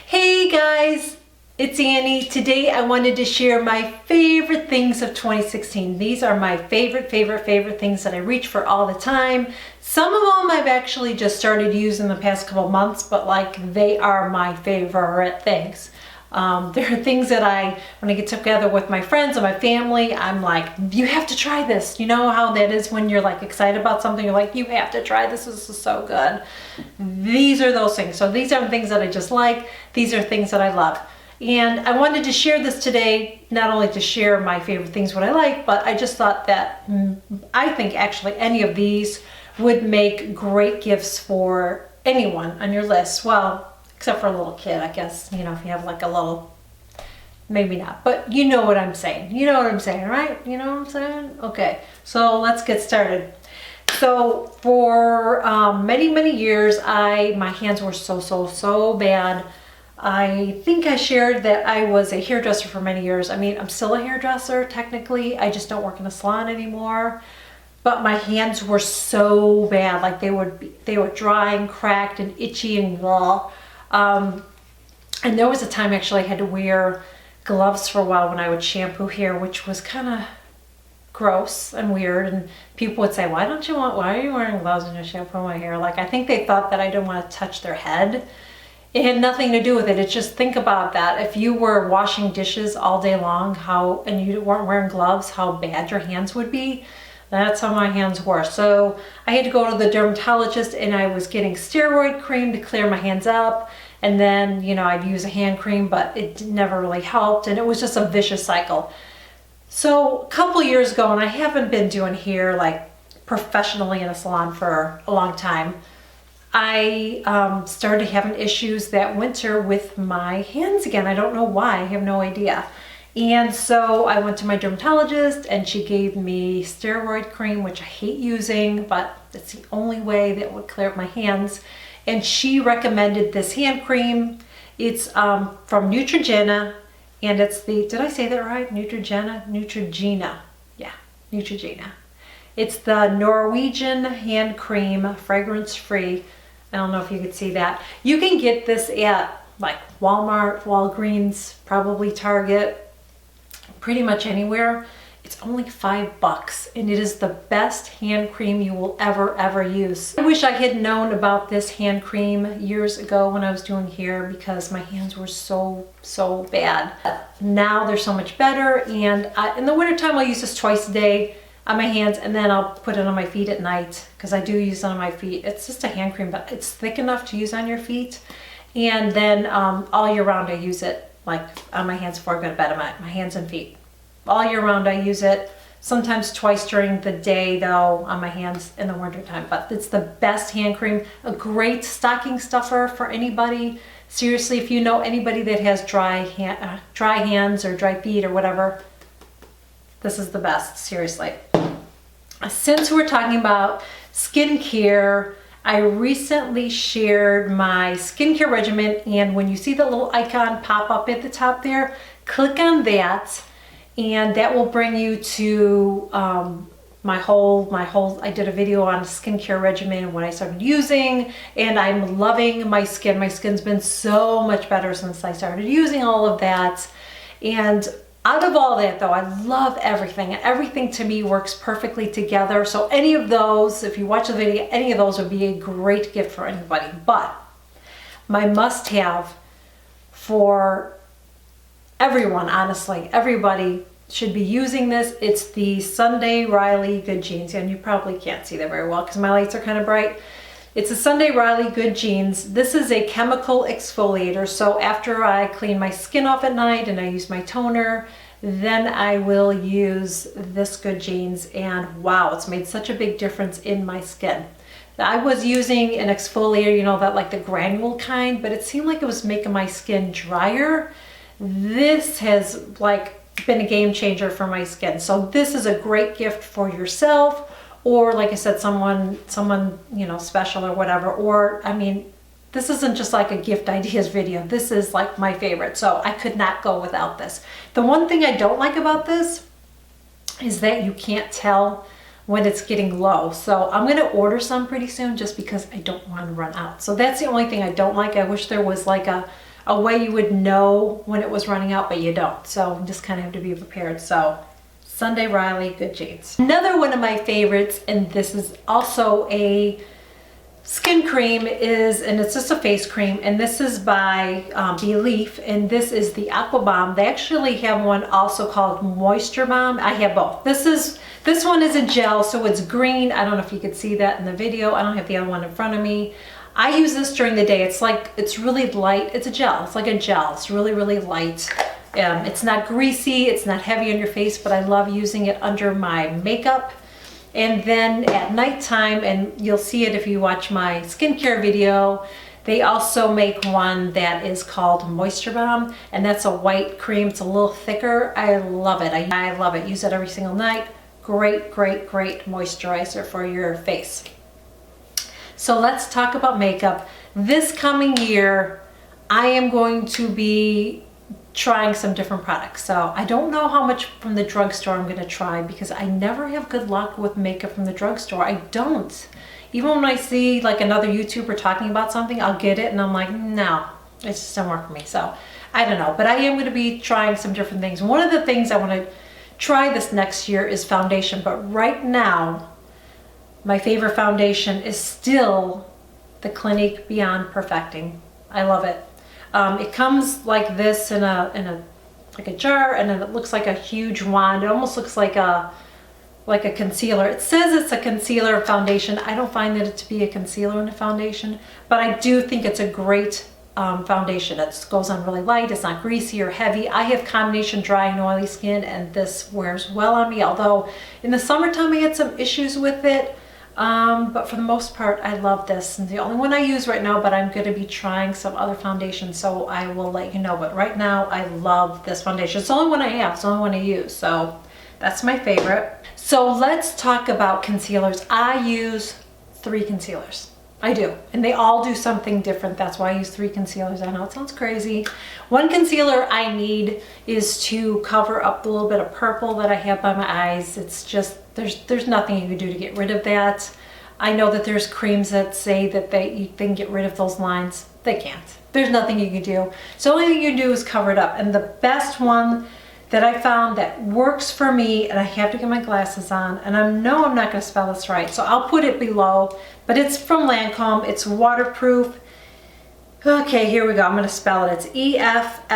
Hey guys, it's Annie. Today I wanted to share my favorite things of 2016. These are my favorite things that I reach for all the time. Some of them I've actually just started using the past couple months, but like they are my favorite things. There are things that when I get together with my friends and my family, I'm like, you have to try this. You know how that is when you're like excited about something, you're like, you have to try this. This is so good. These are those things. So these aren't things that I just like. These are things that I love. And I wanted to share this today, not only to share my favorite things, what I like, but I just thought that I think actually any of these would make great gifts for anyone on your list. Well, except for a little kid, I guess, you know, if you have like a little, maybe not, but you know what I'm saying. You know what I'm saying, right? You know what I'm saying? Okay, so let's get started. So for many years, my hands were so bad. I think I shared that I was a hairdresser for many years. I mean, I'm still a hairdresser technically. I just don't work in a salon anymore. But my hands were so bad, like they were dry and cracked and itchy and raw. And there was a time actually I had to wear gloves for a while when I would shampoo hair, which was kind of gross and weird. And people would say, why are you wearing gloves when you shampoo my hair? Like, I think they thought that I didn't want to touch their head. It had nothing to do with it. It's just, think about that. If you were washing dishes all day long, and you weren't wearing gloves, how bad your hands would be. That's how my hands were. So I had to go to the dermatologist, and I was getting steroid cream to clear my hands up. And then, you know, I'd use a hand cream, but it never really helped. And it was just a vicious cycle. So a couple years ago, and I haven't been doing hair like professionally in a salon for a long time, I started having issues that winter with my hands again. I don't know why. I have no idea. And so I went to my dermatologist, and she gave me steroid cream, which I hate using, but it's the only way that would clear up my hands. And she recommended this hand cream. It's from Neutrogena, and it's did I say that right? Neutrogena. Yeah, Neutrogena. It's the Norwegian hand cream, fragrance free. I don't know if you could see that. You can get this at like Walmart, Walgreens, probably Target, pretty much anywhere. It's only $5, and it is the best hand cream you will ever use. I wish I had known about this hand cream years ago when I was doing hair, because my hands were so bad. Now they're so much better, and in the wintertime I'll use this twice a day on my hands, and then I'll put it on my feet at night, because I do use it on my feet. It's just a hand cream, but it's thick enough to use on your feet. And then all year round I use it, like on my hands before I go to bed, my hands and feet. All year round I use it, sometimes twice during the day though on my hands in the wintertime. But it's the best hand cream, a great stocking stuffer for anybody. Seriously, if you know anybody that has dry hands or dry feet or whatever, this is the best, seriously. Since we're talking about skincare, I recently shared my skincare regimen, and when you see the little icon pop up at the top there, click on that, and that will bring you to my whole, I did a video on skincare regimen and what I started using, and I'm loving my skin. My skin's been so much better since I started using all of that. And out of all that though, I love everything. Everything to me works perfectly together. So any of those, if you watch the video, any of those would be a great gift for anybody. But my must-have for everyone, honestly, everybody should be using this. It's the Sunday Riley Good Jeans. And you probably can't see that very well because my lights are kind of bright. It's a Sunday Riley Good Jeans. This is a chemical exfoliator. So after I clean my skin off at night and I use my toner, then I will use this Good Jeans, and wow, it's made such a big difference in my skin. I was using an exfoliator, you know, that like the granule kind, but it seemed like it was making my skin drier. This has like been a game changer for my skin. So this is a great gift for yourself, or like I said, someone, you know, special or whatever. Or, I mean, this isn't just like a gift ideas video. This is like my favorite. So I could not go without this. The one thing I don't like about this is that you can't tell when it's getting low. So I'm going to order some pretty soon just because I don't want to run out. So that's the only thing I don't like. I wish there was like a a way you would know when it was running out, but you don't. So you just kind of have to be prepared. So Sunday Riley, good jeans. Another one of my favorites, and this is also a skin cream, and it's just a face cream, and this is by Belief, and this is the Aqua Bomb. They actually have one also called Moisture Bomb. I have both. This one is a gel, so it's green. I don't know if you could see that in the video. I don't have the other one in front of me. I use this during the day. It's really light. It's a gel. It's like a gel. It's really, really light. It's not greasy. It's not heavy on your face, but I love using it under my makeup. And then at nighttime, and you'll see it if you watch my skincare video, they also make one that is called Moisture Bomb, and that's a white cream. It's a little thicker. I love it. I love it. Use it every single night. Great, great, great moisturizer for your face. So let's talk about makeup. This coming year, I am going to be trying some different products. So I don't know how much from the drugstore I'm gonna try, because I never have good luck with makeup from the drugstore. I don't. Even when I see like another YouTuber talking about something, I'll get it and I'm like, no, it just doesn't work for me. So I don't know, but I am gonna be trying some different things. One of the things I wanna try this next year is foundation, but right now, my favorite foundation is still the Clinique Beyond Perfecting. I love it. It comes like this in a jar, and then it looks like a huge wand. It almost looks like a concealer. It says it's a concealer foundation. I don't find that it to be a concealer in a foundation, but I do think it's a great foundation. It goes on really light. It's not greasy or heavy. I have combination dry and oily skin, and this wears well on me. Although in the summertime I had some issues with it. But for the most part, I love this. It's the only one I use right now, but I'm going to be trying some other foundations, so I will let you know. But right now, I love this foundation. It's the only one I have. It's the only one I use, so that's my favorite. So let's talk about concealers. I use 3 concealers. I do, and they all do something different. That's why I use 3 concealers. I know it sounds crazy. One concealer I need is to cover up the little bit of purple that I have by my eyes. It's just, there's nothing you can do to get rid of that. I know that there's creams that say that you can get rid of those lines. They can't. There's nothing you can do. So the only thing you can do is cover it up. And the best one that I found that works for me, and I have to get my glasses on, and I know I'm not going to spell this right, so I'll put it below, but it's from Lancome. It's waterproof. Okay, here we go. I'm going to spell it. It's E-F-F-A-C-T-R-N-E-S.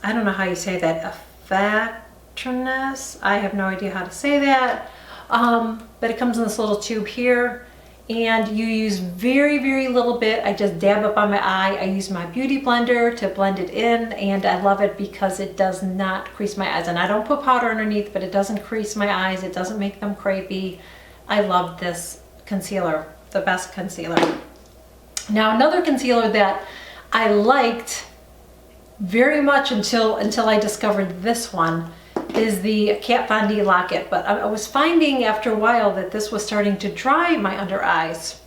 I don't know how you say that. Effectiveness. I have no idea how to say that. But it comes in this little tube here, and you use very, very little bit. I just dab up on my eye. I use my beauty blender to blend it in, and I love it because it does not crease my eyes. And I don't put powder underneath, but it doesn't crease my eyes. It doesn't make them crepey. I love this concealer, the best concealer. Now, another concealer that I liked very much until I discovered this one is the Kat Von D Lock-It, but I was finding after a while that this was starting to dry my under eyes.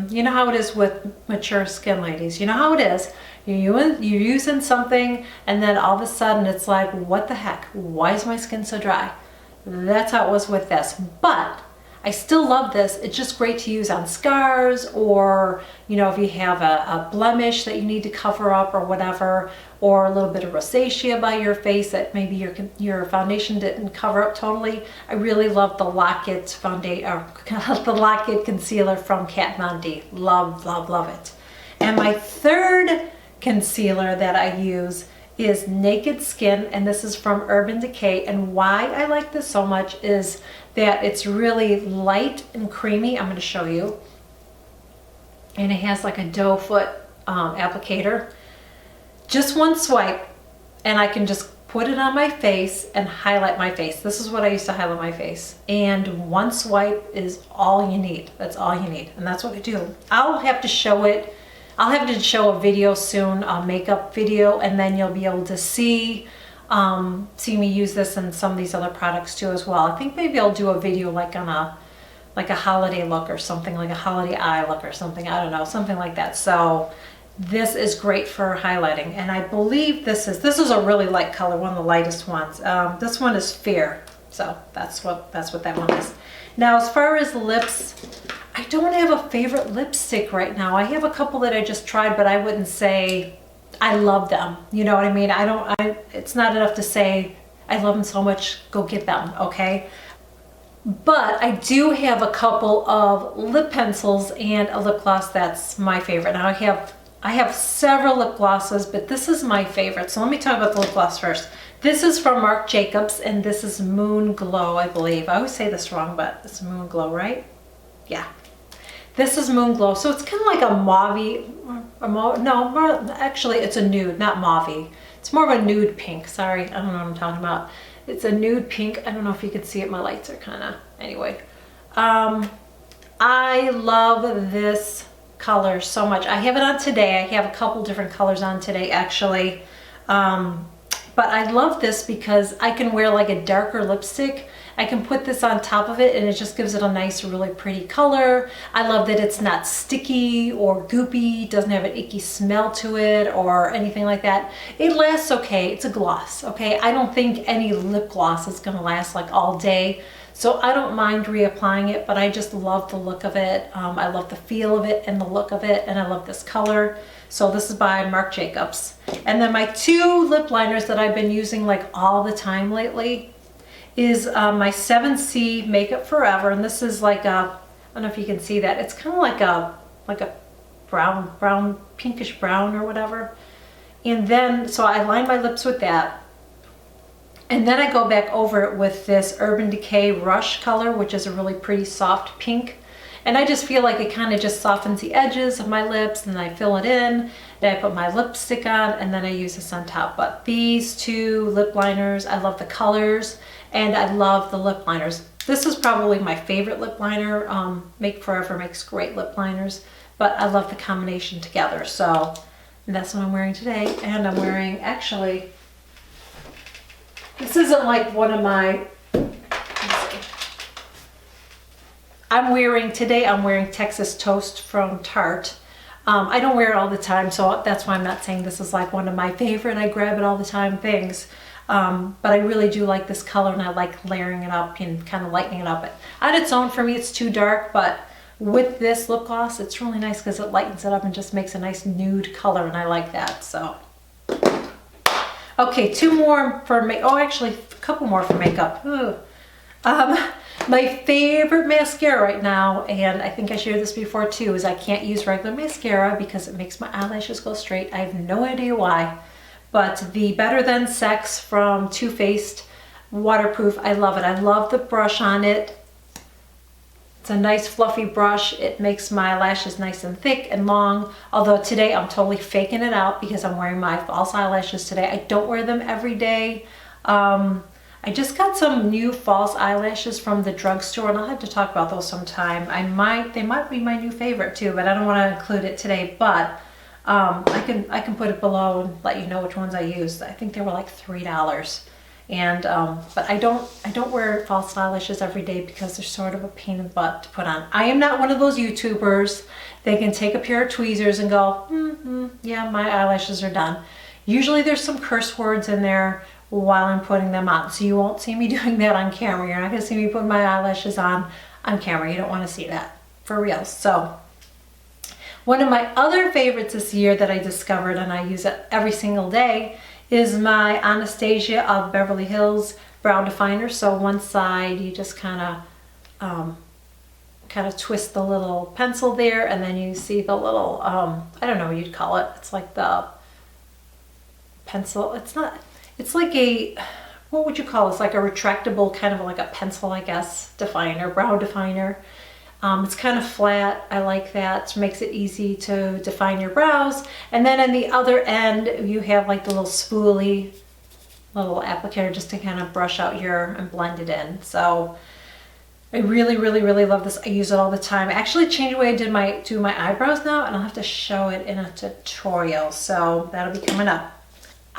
You know how it is with mature skin, ladies. You know how it is. You're using something, and then all of a sudden it's like, what the heck? Why is my skin so dry? That's how it was with this. But I still love this. It's just great to use on scars, or if you have a blemish that you need to cover up or whatever, or a little bit of rosacea by your face that maybe your foundation didn't cover up totally. I really love the Lock-It foundation, or the Lock-It concealer from Kat Von D. Love, love, love it. And my third concealer that I use is Naked Skin, and this is from Urban Decay. And why I like this so much is that it's really light and creamy. I'm going to show you. And it has like a doe foot applicator. Just one swipe, and I can just put it on my face and highlight my face. This is what I used to highlight my face. And one swipe is all you need. That's all you need. And that's what I do. I'll have to show it. I'll have to show a video soon, a makeup video, and then you'll be able to see me use this in some of these other products too as well. I think maybe I'll do a video like on a holiday look or something, like a holiday eye look or something. I don't know, something like that. So this is great for highlighting, and I believe this is a really light color, one of the lightest ones. This one is Fair, so that's what that one is. Now, as far as lips, I don't have a favorite lipstick right now. I have a couple that I just tried, but I wouldn't say I love them. You know what I mean? It's not enough to say I love them so much, go get them, okay? But I do have a couple of lip pencils and a lip gloss that's my favorite. Now I have several lip glosses, but this is my favorite. So let me talk about the lip gloss first. This is from Marc Jacobs, and this is Moon Glow, I believe. I always say this wrong, but it's Moon Glow, right? Yeah. This is Moon Glow. So it's kind of like a mauve, no, actually it's a nude, not mauve. It's more of a nude pink. Sorry, I don't know what I'm talking about. It's a nude pink. I don't know if you can see it. My lights are kind of, anyway. I love this color so much. I have it on today. I have a couple different colors on today, actually. But I love this because I can wear like a darker lipstick. I can put this on top of it and it just gives it a nice, really pretty color. I love that it's not sticky or goopy, doesn't have an icky smell to it or anything like that. It lasts okay. It's a gloss, okay? I don't think any lip gloss is gonna last like all day. So I don't mind reapplying it, but I just love the look of it. I love the feel of it and the look of it, and I love this color. So this is by Marc Jacobs. And then my two lip liners that I've been using like all the time lately is my 7C Makeup Forever. And this is like a, I don't know if you can see that. It's kind of like a brown, pinkish brown or whatever. And then, so I line my lips with that. And then I go back over it with this Urban Decay Rush color, which is a really pretty soft pink. And I just feel like it kind of just softens the edges of my lips, and I fill it in, then I put my lipstick on, and then I use this on top. But these two lip liners, I love the colors, and I love the lip liners. This is probably my favorite lip liner. Make Forever makes great lip liners, but I love the combination together. So that's what I'm wearing today. And I'm wearing, actually, this isn't like one of my, I'm wearing Texas Toast from Tarte. I don't wear it all the time, so that's why I'm not saying this is like one of my favorite, I grab it all the time things. But I really do like this color, and I like layering it up and kind of lightening it up. On its own, for me, it's too dark, but with this lip gloss, it's really nice because it lightens it up and just makes a nice nude color, and I like that, so. Okay, two more for makeup. Oh, actually, a couple more for makeup. My favorite mascara right now, and I think I shared this before too, is I can't use regular mascara because it makes my eyelashes go straight. I have no idea why, but the Better Than Sex from Too Faced waterproof, I love it. I love the brush on it. It's a nice fluffy brush. It makes my lashes nice and thick and long, although today I'm totally faking it out because I'm wearing my false eyelashes today. I don't wear them every day. I just got some new false eyelashes from the drugstore, and I'll have to talk about those sometime. They might be my new favorite too, but I don't want to include it today. But I can put it below and let you know which ones I used. I think they were like $3. And but I don't wear false eyelashes every day because they're sort of a pain in the butt to put on. I am not one of those YouTubers that can take a pair of tweezers and go, yeah, my eyelashes are done. Usually there's some curse words in there while I'm putting them on, so you won't see me doing that on camera. You're not going to see me putting my eyelashes on camera. You don't want to see that, for real. So one of my other favorites this year that I discovered, and I use it every single day, is my Anastasia of Beverly Hills Brow Definer. So one side you just kind of twist the little pencil there, and then you see the little I don't know what you'd call it. It's like the pencil. It's like a, what would you call it? It's like a retractable, kind of like a pencil, I guess, definer, brow definer. It's kind of flat. I like that. It makes it easy to define your brows. And then on the other end, you have like the little spoolie, little applicator just to kind of brush out and blend it in. So I really, really, really love this. I use it all the time. I actually changed the way I do my eyebrows now, and I'll have to show it in a tutorial. So that'll be coming up.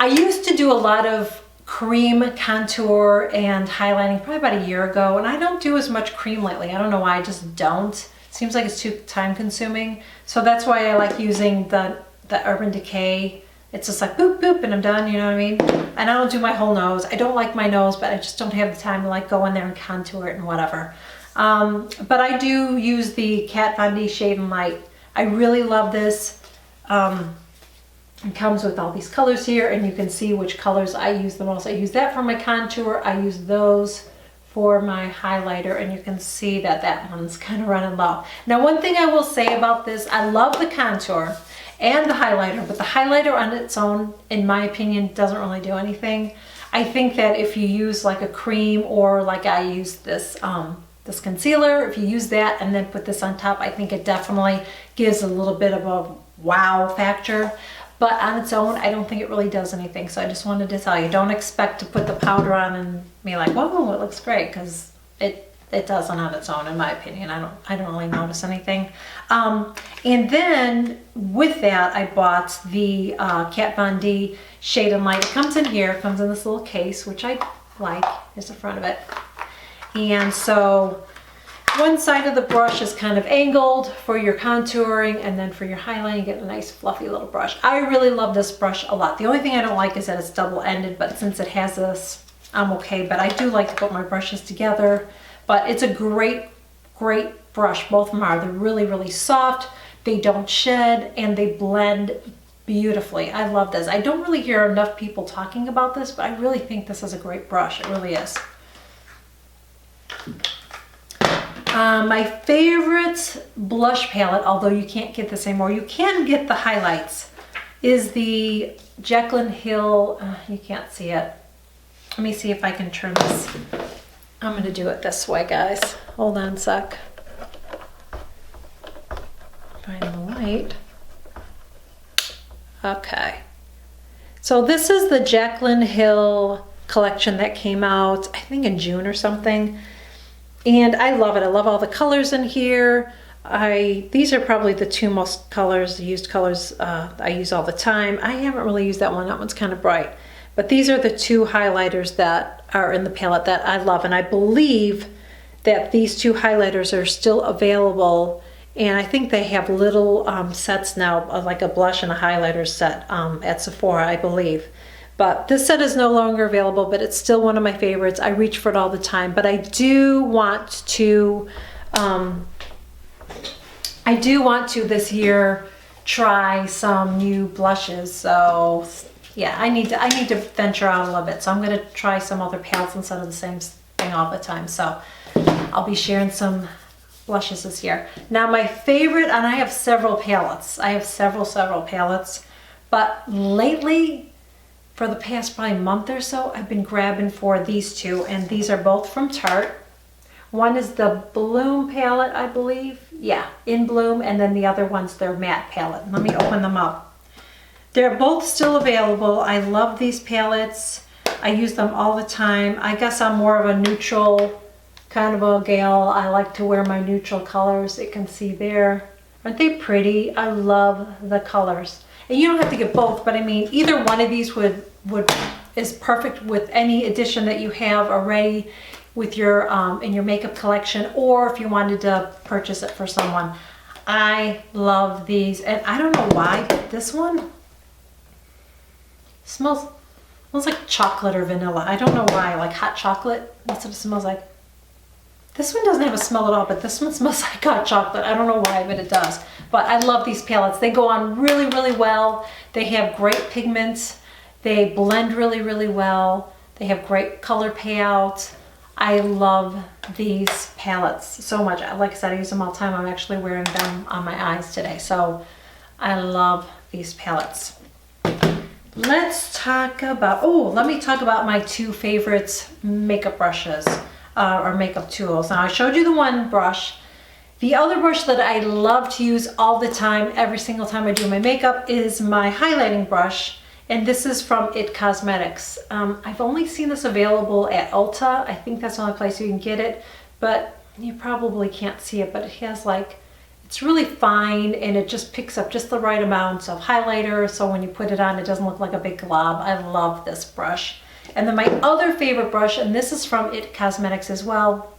I used to do a lot of cream contour and highlighting probably about a year ago, and I don't do as much cream lately. I don't know why, I just don't. It seems like it's too time consuming. So that's why I like using the Urban Decay. It's just like boop, boop, and I'm done, you know what I mean? And I don't do my whole nose. I don't like my nose, but I just don't have the time to like go in there and contour it and whatever. But I do use the Kat Von D Shade and Light. I really love this. It comes with all these colors here, and you can see which colors I use the most. I use that for my contour. I use those for my highlighter, and you can see that that one's kind of running low. Now, one thing I will say about this, I love the contour and the highlighter, but the highlighter on its own, in my opinion, doesn't really do anything. I think that if you use like a cream, or like I use this this concealer, if you use that and then put this on top, I think it definitely gives a little bit of a wow factor. But on its own, I don't think it really does anything. So I just wanted to tell you, don't expect to put the powder on and be like, whoa, it looks great, because it doesn't on its own, in my opinion. I don't really notice anything. And then with that, I bought the Kat Von D Shade and Light. It comes in here, it comes in this little case, which I like. Here's the front of it. And so one side of the brush is kind of angled for your contouring, and then for your highlighting, you get a nice fluffy little brush. I really love this brush a lot. The only thing I don't like is that it's double-ended, but since it has this, I'm okay. But I do like to put my brushes together. But it's a great, great brush. Both of them are. They're really, really soft. They don't shed, and they blend beautifully. I love this. I don't really hear enough people talking about this, but I really think this is a great brush. It really is. My favorite blush palette, although you can't get this anymore, you can get the highlights, is the Jekyll Hill. You can't see it. Let me see if I can turn this. I'm going to do it this way, guys. Hold on a sec. Find the light. Okay. So this is the Jekyll Hill collection that came out, I think in June or something. And I love it. I love all the colors in here. These are probably the two most used colors I use all the time. I haven't really used that one. That one's kind of bright. But these are the two highlighters that are in the palette that I love. And I believe that these two highlighters are still available. And I think they have little sets now, like a blush and a highlighter set at Sephora, I believe. But this set is no longer available, but it's still one of my favorites. I reach for it all the time, but I do want to this year try some new blushes. So yeah, I need to venture out a little bit. So I'm gonna try some other palettes instead of the same thing all the time. So I'll be sharing some blushes this year. Now my favorite, and I have several palettes. I have several palettes, but lately, for the past probably month or so, I've been grabbing for these two, and these are both from Tarte. One is the Bloom palette, I believe. Yeah, In Bloom, and then the other one's their matte palette. Let me open them up. They're both still available. I love these palettes. I use them all the time. I guess I'm more of a neutral kind of a gal. I like to wear my neutral colors. You can see there. Aren't they pretty? I love the colors. And you don't have to get both, but I mean, either one of these is perfect with any addition that you have already with your in your makeup collection, or if you wanted to purchase it for someone. I love these, and I don't know why, but this one smells like chocolate or vanilla. I don't know why, like hot chocolate. That's what it smells like. This one doesn't have a smell at all, but this one smells like hot chocolate. I don't know why, but it does. But I love these palettes. They go on really, really well. They have great pigments. They blend really, really well. They have great color payout. I love these palettes so much. Like I said, I use them all the time. I'm actually wearing them on my eyes today. So I love these palettes. Let's talk about, let me talk about my two favorite makeup brushes or makeup tools. Now I showed you the one brush. The other brush that I love to use all the time, every single time I do my makeup, is my highlighting brush. And this is from IT Cosmetics. I've only seen this available at Ulta. I think that's the only place you can get it, but you probably can't see it, but it has it's really fine, and it just picks up just the right amounts of highlighter, so when you put it on, it doesn't look like a big glob. I love this brush. And then my other favorite brush, and this is from IT Cosmetics as well,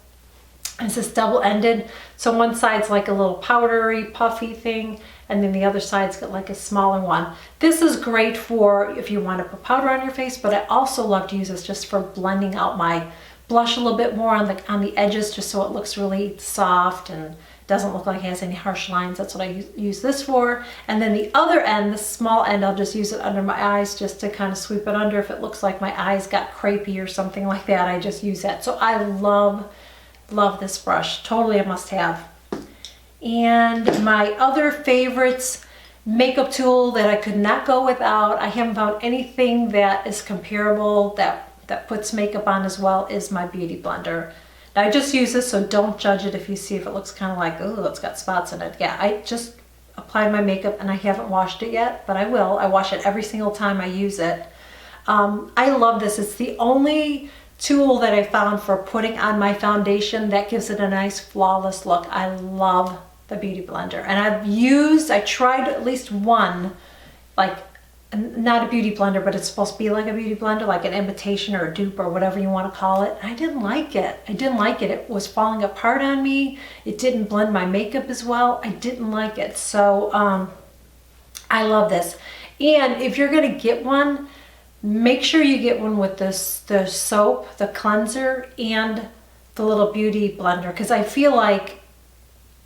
is this double-ended. So one side's like a little powdery, puffy thing, and then the other side's got like a smaller one. This is great for if you want to put powder on your face, but I also love to use this just for blending out my blush a little bit more on the edges just so it looks really soft and doesn't look like it has any harsh lines. That's what I use this for. And then the other end, the small end, I'll just use it under my eyes just to kind of sweep it under. If it looks like my eyes got crepey or something like that, I just use that. So I love this brush. Totally a must-have. And my other favorites, makeup tool that I could not go without, I haven't found anything that is comparable that puts makeup on as well, is my beauty blender. Now, I just use this, so don't judge it if you see if it looks kind of like, oh, it's got spots in it. Yeah, I just applied my makeup and I haven't washed it yet, but I will. I wash it every single time I use it. I love this. It's the only tool that I found for putting on my foundation that gives it a nice flawless look. I love the beauty blender. And I tried at least one, like, not a beauty blender, but it's supposed to be like a beauty blender, like an imitation or a dupe or whatever you want to call it. I didn't like it. It was falling apart on me. It didn't blend my makeup as well. I didn't like it. So I love this. And if you're going to get one, make sure you get one with the soap, the cleanser, and the little beauty blender, because I feel like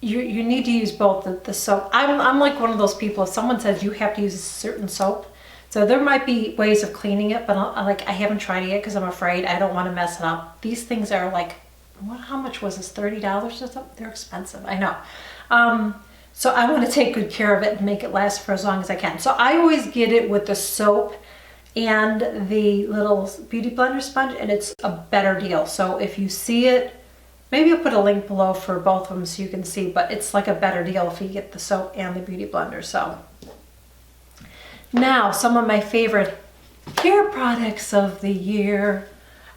you need to use both the soap. I'm like one of those people, if someone says you have to use a certain soap, so there might be ways of cleaning it, but I haven't tried it yet because I'm afraid I don't want to mess it up. These things are like, how much was this, $30 or something? They're expensive, I know. So I want to take good care of it and make it last for as long as I can. So I always get it with the soap and the little beauty blender sponge, and it's a better deal. So if you see it, maybe I'll put a link below for both of them so you can see, but it's like a better deal if you get the soap and the beauty blender. So now, some of my favorite hair products of the year.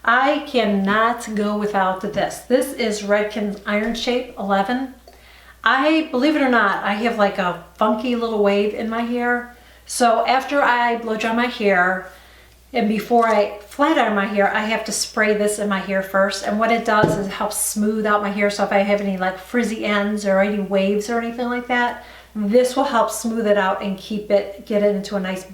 I cannot go without this. This is Redken's Iron Shape 11. Believe it or not, I have like a funky little wave in my hair. So after I blow dry my hair, and before I flat iron my hair, I have to spray this in my hair first. And what it does is it helps smooth out my hair. So if I have any like frizzy ends or any waves or anything like that, this will help smooth it out and get it into a nice,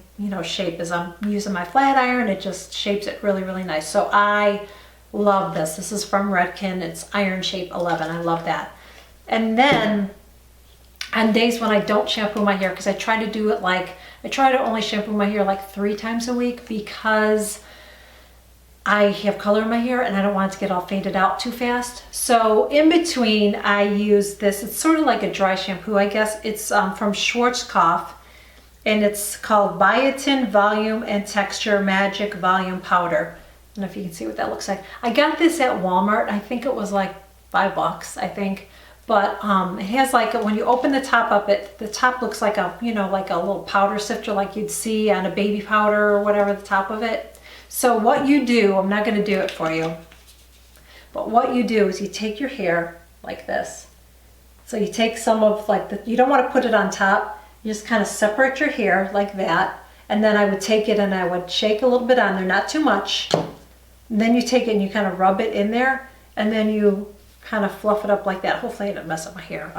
shape. As I'm using my flat iron, it just shapes it really, really nice. So I love this. This is from Redken. It's Iron Shape 11. I love that. And then on days when I don't shampoo my hair, because I try to only shampoo my hair like 3 times a week, because I have color in my hair and I don't want it to get all faded out too fast. So in between, I use this. It's sort of like a dry shampoo, I guess. It's from Schwarzkopf, and it's called Biotin Volume and Texture Magic Volume Powder. I don't know if you can see what that looks like. I got this at Walmart. I think it was like $5, I think. But it has like, when you open the top up, the top looks like a, like a little powder sifter like you'd see on a baby powder or whatever, the top of it. So what you do, I'm not going to do it for you, but what you do is you take your hair like this. So you take some of you don't want to put it on top. You just kind of separate your hair like that. And then I would take it and I would shake a little bit on there, not too much. And then you take it and you kind of rub it in there, and then you kind of fluff it up like that. Hopefully I didn't mess up my hair.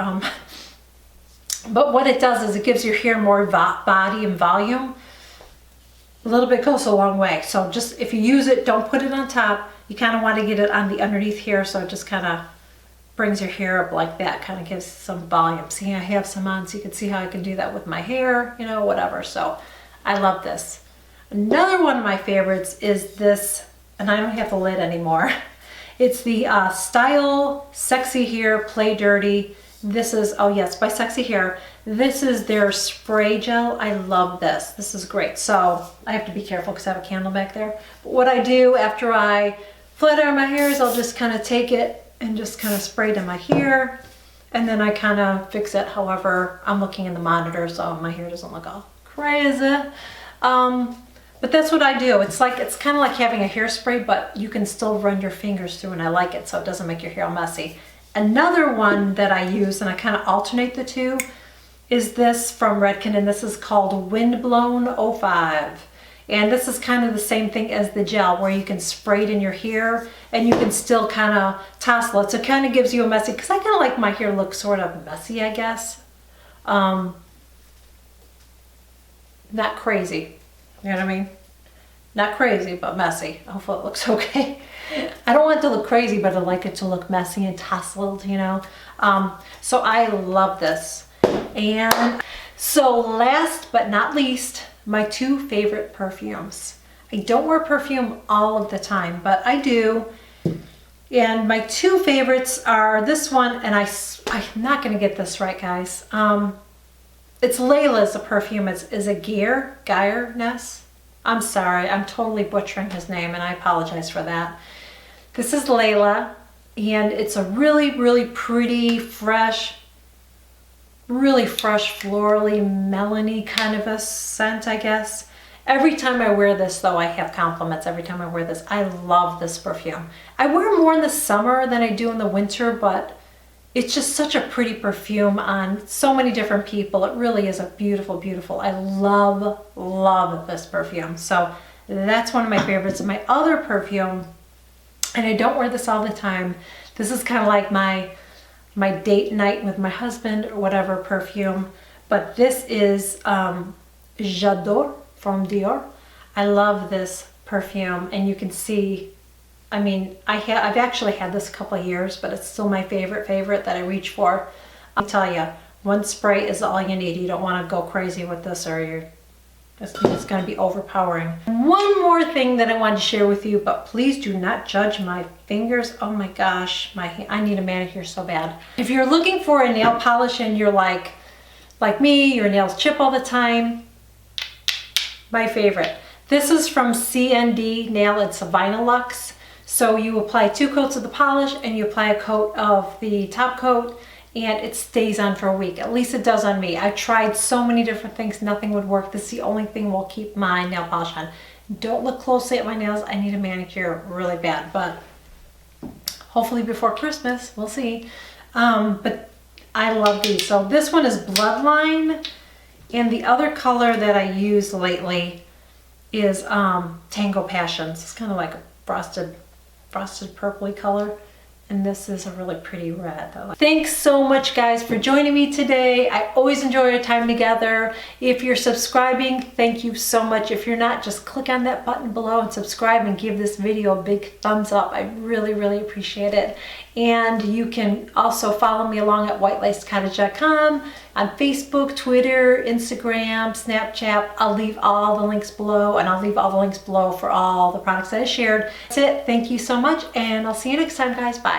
But what it does is it gives your hair more body and volume. A little bit goes a long way. So just, if you use it, don't put it on top. You kind of want to get it on the underneath here, so it just kind of brings your hair up like that, kind of gives some volume. See, I have some on so you can see how I can do that with my hair, whatever. So I love this. Another one of my favorites is this, and I don't have the lid anymore. It's the Style Sexy Hair Play Dirty. This is, oh yes, by Sexy Hair. This is their spray gel. I love this. This is great. So I have to be careful because I have a candle back there. But what I do after I flat iron my hair is I'll just kind of take it and just kind of spray it in my hair. And then I kind of fix it however I'm looking in the monitor so my hair doesn't look all crazy. But that's what I do. It's kind of like having a hairspray, but you can still run your fingers through, and I like it so it doesn't make your hair all messy. Another one that I use, and I kind of alternate the two, is this from Redken, and this is called Windblown 05. And this is kind of the same thing as the gel, where you can spray it in your hair and you can still kind of tousle it. So it kind of gives you a messy, because I kind of like my hair look sort of messy, I guess. Not crazy, you know what I mean? Not crazy, but messy. Hopefully it looks okay. I don't want it to look crazy, but I like it to look messy and tousled, you know. So I love this. And so last but not least, my two favorite perfumes. I don't wear perfume all of the time, but I do. And my two favorites are this one, and I'm not gonna get this right, guys. It's Layla's a perfume. Is a Geirness. I'm sorry, I'm totally butchering his name, and I apologize for that. This is Layla, and it's a really, really pretty, fresh, florally, melony kind of a scent, I guess. Every time I wear this, though, I have compliments every time I wear this. I love this perfume. I wear more in the summer than I do in the winter, but it's just such a pretty perfume on so many different people. It really is a beautiful, beautiful. I love, love this perfume. So that's one of my favorites. And my other perfume, and I don't wear this all the time. This is kind of like my date night with my husband or whatever perfume. But this is J'adore from Dior. I love this perfume, and you can see, I mean, I've actually had this a couple of years, but it's still my favorite that I reach for. I'll tell you, one spray is all you need. You don't want to go crazy with this, or it's going to be overpowering. One more thing that I wanted to share with you, but please do not judge my fingers. Oh my gosh, I need a manicure so bad. If you're looking for a nail polish and you're like me, your nails chip all the time, my favorite. This is from CND Nail. It's a Vinyl Luxe. So you apply 2 coats of the polish and you apply a coat of the top coat, and it stays on for a week. At least it does on me. I tried so many different things, nothing would work. This is the only thing will keep my nail polish on. Don't look closely at my nails. I need a manicure really bad, but hopefully before Christmas, we'll see. But I love these. So this one is Bloodline, and the other color that I use lately is Tango Passions. It's kind of like a frosted purpley color, and this is a really pretty red. Thanks so much, guys, for joining me today. I always enjoy our time together. If you're subscribing, thank you so much. If you're not, just click on that button below and subscribe, and give this video a big thumbs up. I really, really appreciate it. And you can also follow me along at whitelacedcottage.com, on Facebook, Twitter, Instagram, Snapchat. I'll leave all the links below, and I'll leave all the links below for all the products that I shared. That's it. Thank you so much, and I'll see you next time, guys. Bye.